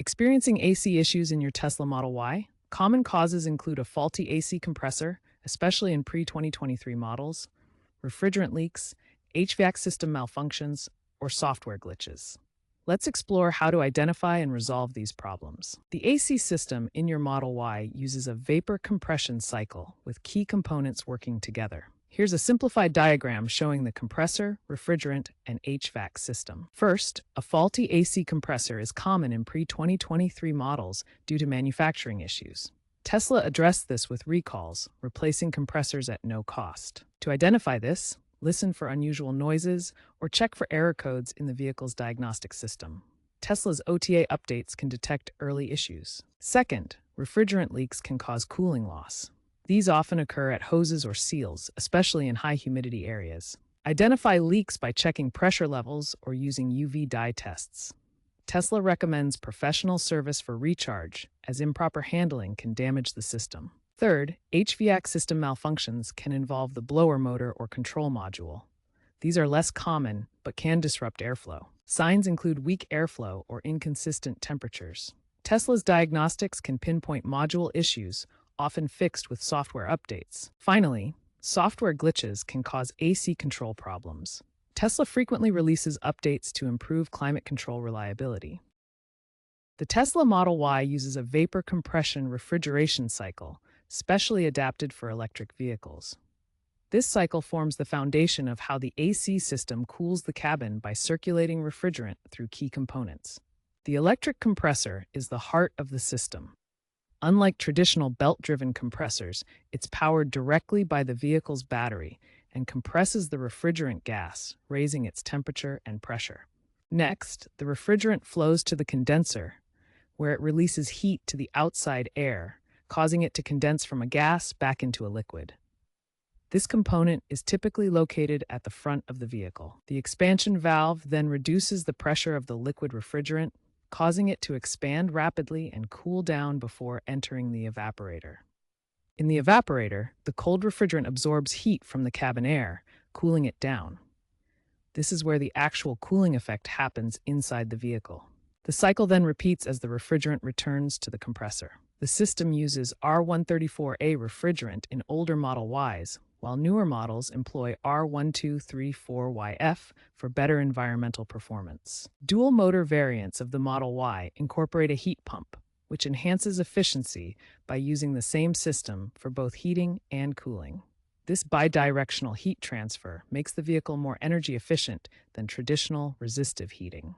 Experiencing AC issues in your Tesla Model Y? Common causes include a faulty AC compressor, especially in pre-2023 models, refrigerant leaks, HVAC system malfunctions, or software glitches. Let's explore how to identify and resolve these problems. The AC system in your Model Y uses a vapor compression cycle with key components working together. Here's a simplified diagram showing the compressor, refrigerant, and HVAC system. First, a faulty AC compressor is common in pre-2023 models due to manufacturing issues. Tesla addressed this with recalls, replacing compressors at no cost. To identify this, listen for unusual noises or check for error codes in the vehicle's diagnostic system. Tesla's OTA updates can detect early issues. Second, refrigerant leaks can cause cooling loss. These often occur at hoses or seals, especially in high humidity areas. Identify leaks by checking pressure levels or using UV dye tests. Tesla recommends professional service for recharge, as improper handling can damage the system. Third, HVAC system malfunctions can involve the blower motor or control module. These are less common, but can disrupt airflow. Signs include weak airflow or inconsistent temperatures. Tesla's diagnostics can pinpoint module issues, often fixed with software updates. Finally, software glitches can cause AC control problems. Tesla frequently releases updates to improve climate control reliability. The Tesla Model Y uses a vapor compression refrigeration cycle, specially adapted for electric vehicles. This cycle forms the foundation of how the AC system cools the cabin by circulating refrigerant through key components. The electric compressor is the heart of the system. Unlike traditional belt-driven compressors, it's powered directly by the vehicle's battery and compresses the refrigerant gas, raising its temperature and pressure. Next, the refrigerant flows to the condenser, where it releases heat to the outside air, causing it to condense from a gas back into a liquid. This component is typically located at the front of the vehicle. The expansion valve then reduces the pressure of the liquid refrigerant, causing it to expand rapidly and cool down before entering the evaporator. In the evaporator, the cold refrigerant absorbs heat from the cabin air, cooling it down. This is where the actual cooling effect happens inside the vehicle. The cycle then repeats as the refrigerant returns to the compressor. The system uses R134A refrigerant in older Model Ys, while newer models employ R1234YF for better environmental performance. Dual motor variants of the Model Y incorporate a heat pump, which enhances efficiency by using the same system for both heating and cooling. This bidirectional heat transfer makes the vehicle more energy efficient than traditional resistive heating.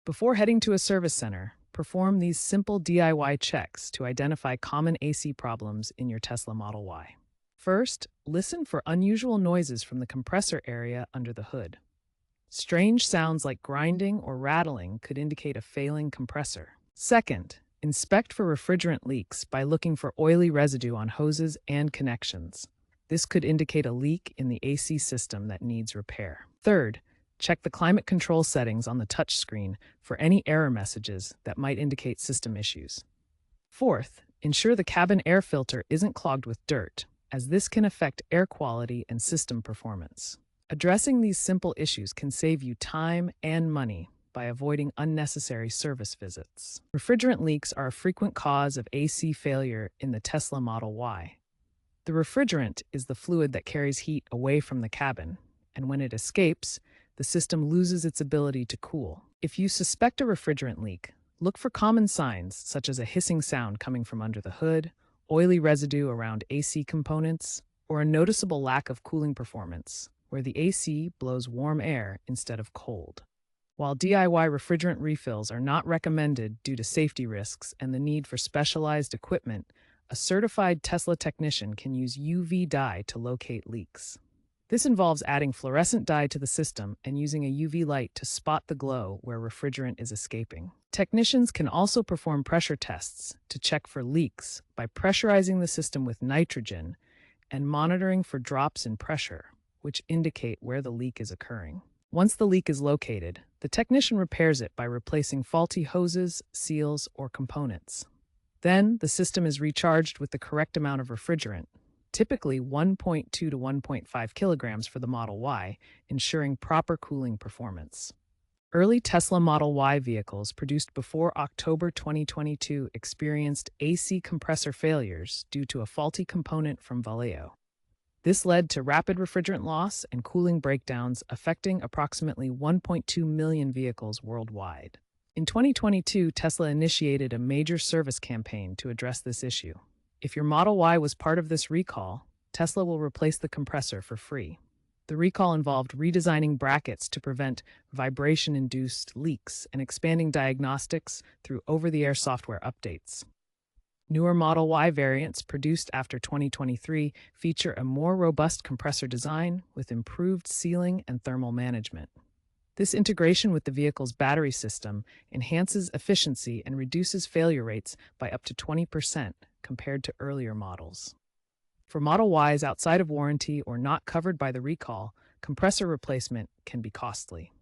Before heading to a service center, perform these simple DIY checks to identify common AC problems in your Tesla Model Y. First, listen for unusual noises from the compressor area under the hood. Strange sounds like grinding or rattling could indicate a failing compressor. Second, inspect for refrigerant leaks by looking for oily residue on hoses and connections. This could indicate a leak in the AC system that needs repair. Third, check the climate control settings on the touchscreen for any error messages that might indicate system issues. Fourth, ensure the cabin air filter isn't clogged with dirt, as this can affect air quality and system performance. Addressing these simple issues can save you time and money by avoiding unnecessary service visits. Refrigerant leaks are a frequent cause of AC failure in the Tesla Model Y. The refrigerant is the fluid that carries heat away from the cabin, and when it escapes, the system loses its ability to cool. If you suspect a refrigerant leak, look for common signs such as a hissing sound coming from under the hood, oily residue around AC components, or a noticeable lack of cooling performance, where the AC blows warm air instead of cold. While DIY refrigerant refills are not recommended due to safety risks and the need for specialized equipment, a certified Tesla technician can use UV dye to locate leaks. This involves adding fluorescent dye to the system and using a UV light to spot the glow where refrigerant is escaping. Technicians can also perform pressure tests to check for leaks by pressurizing the system with nitrogen and monitoring for drops in pressure, which indicate where the leak is occurring. Once the leak is located, the technician repairs it by replacing faulty hoses, seals, or components. Then, the system is recharged with the correct amount of refrigerant, typically 1.2 to 1.5 kilograms for the Model Y, ensuring proper cooling performance. Early Tesla Model Y vehicles produced before October 2022 experienced AC compressor failures due to a faulty component from Vallejo. This led to rapid refrigerant loss and cooling breakdowns affecting approximately 1.2 million vehicles worldwide. In 2022, Tesla initiated a major service campaign to address this issue. If your Model Y was part of this recall, Tesla will replace the compressor for free. The recall involved redesigning brackets to prevent vibration-induced leaks and expanding diagnostics through over-the-air software updates. Newer Model Y variants produced after 2023 feature a more robust compressor design with improved sealing and thermal management. This integration with the vehicle's battery system enhances efficiency and reduces failure rates by up to 20% compared to earlier models. For Model Ys outside of warranty or not covered by the recall, compressor replacement can be costly.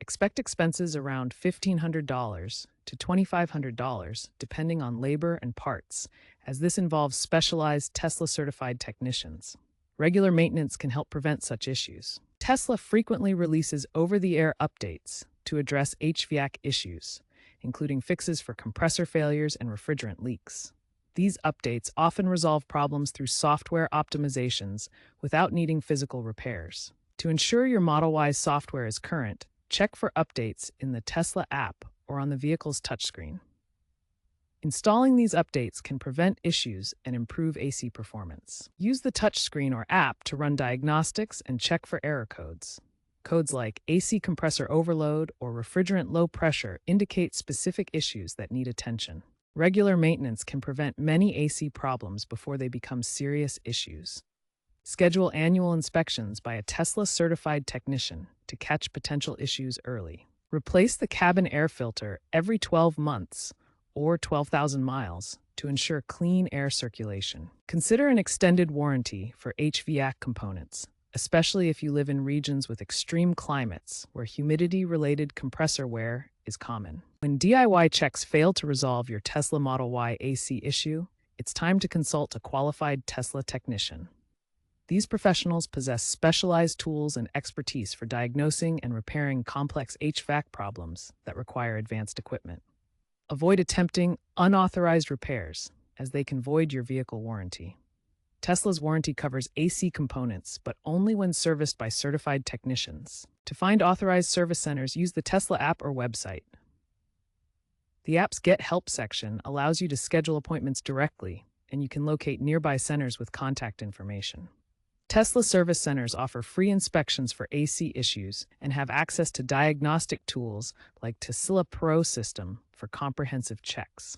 Expect expenses around $1,500 to $2,500 depending on labor and parts, as this involves specialized Tesla-certified technicians. Regular maintenance can help prevent such issues. Tesla frequently releases over-the-air updates to address HVAC issues, including fixes for compressor failures and refrigerant leaks. These updates often resolve problems through software optimizations without needing physical repairs. To ensure your Model Y software is current, check for updates in the Tesla app or on the vehicle's touchscreen. Installing these updates can prevent issues and improve AC performance. Use the touchscreen or app to run diagnostics and check for error codes. Codes like AC compressor overload or refrigerant low pressure indicate specific issues that need attention. Regular maintenance can prevent many AC problems before they become serious issues. Schedule annual inspections by a Tesla-certified technician to catch potential issues early. Replace the cabin air filter every 12 months or 12,000 miles to ensure clean air circulation. Consider an extended warranty for HVAC components, especially if you live in regions with extreme climates where humidity-related compressor wear is common. When DIY checks fail to resolve your Tesla Model Y AC issue, it's time to consult a qualified Tesla technician. These professionals possess specialized tools and expertise for diagnosing and repairing complex HVAC problems that require advanced equipment. Avoid attempting unauthorized repairs, as they can void your vehicle warranty. Tesla's warranty covers AC components, but only when serviced by certified technicians. To find authorized service centers, use the Tesla app or website. The app's Get Help section allows you to schedule appointments directly, and you can locate nearby centers with contact information. Tesla service centers offer free inspections for AC issues and have access to diagnostic tools like Tesla Pro system for comprehensive checks.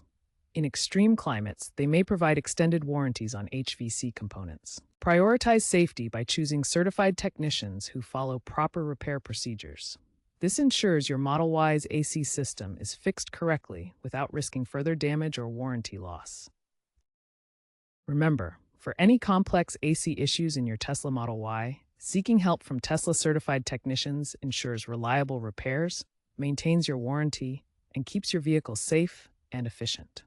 In extreme climates, they may provide extended warranties on HVAC components. Prioritize safety by choosing certified technicians who follow proper repair procedures. This ensures your Model Y's AC system is fixed correctly without risking further damage or warranty loss. Remember, for any complex AC issues in your Tesla Model Y, seeking help from Tesla-certified technicians ensures reliable repairs, maintains your warranty, and keeps your vehicle safe and efficient.